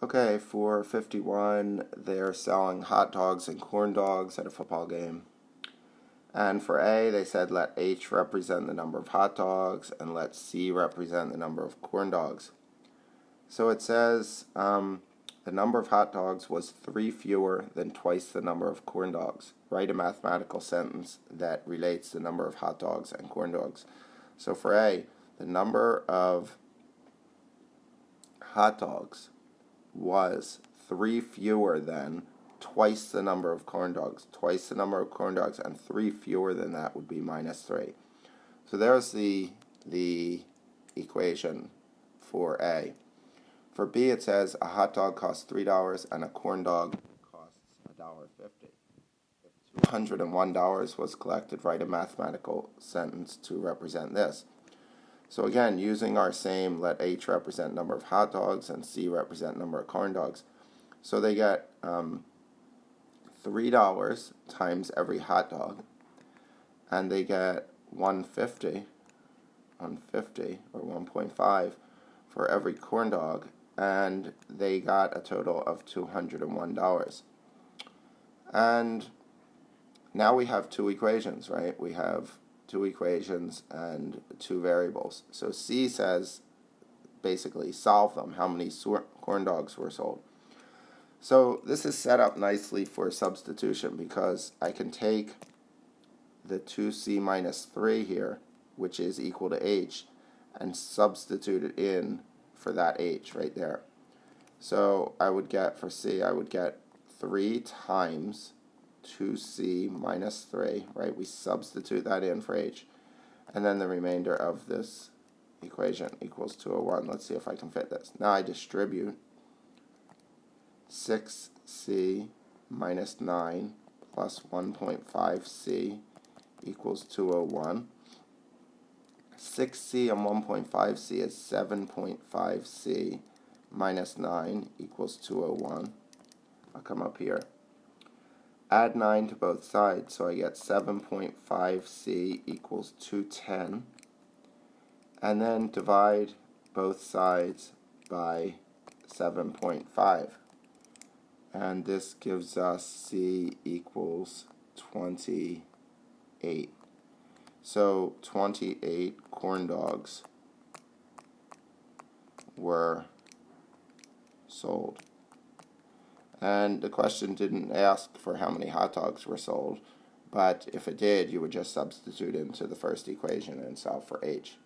Okay, for 51, they're selling hot dogs and corn dogs at a football game. And for A, they said let H represent the number of hot dogs and let C represent the number of corn dogs. So it says the number of hot dogs was 3 fewer than twice the number of corn dogs. Write a mathematical sentence that relates the number of hot dogs and corn dogs. So for A, the number of hot dogs was 3 fewer than twice the number of corn dogs. Twice the number of corn dogs, and 3 fewer than that would be minus 3. So there's the equation for A. For B, it says a hot dog costs $3 and a corn dog costs $1.50. If $201 was collected, write a mathematical sentence to represent this. So again, using our same, let H represent number of hot dogs and C represent number of corn dogs. So they get $3 times every hot dog, and they get 150 or 1.5 for every corn dog, and they got a total of $201. And now we have two equations, right? We have two equations and two variables. So C says, basically, solve them. How many corn dogs were sold? So this is set up nicely for substitution because I can take the 2C minus 3 here, which is equal to H, and substitute it in for that H right there. So I would get, for C, I would get 3 times 2C minus 3, right? We substitute that in for H. And then the remainder of this equation equals 201. Let's see if I can fit this. Now I distribute 6C minus 9 plus 1.5C equals 201. 6C and 1.5C is 7.5C minus 9 equals 201. I'll come up here. Add 9 to both sides, so I get 7.5C equals 210. And then divide both sides by 7.5. And this gives us C equals 28. So 28 corn dogs were sold. And the question didn't ask for how many hot dogs were sold, but if it did, you would just substitute into the first equation and solve for H.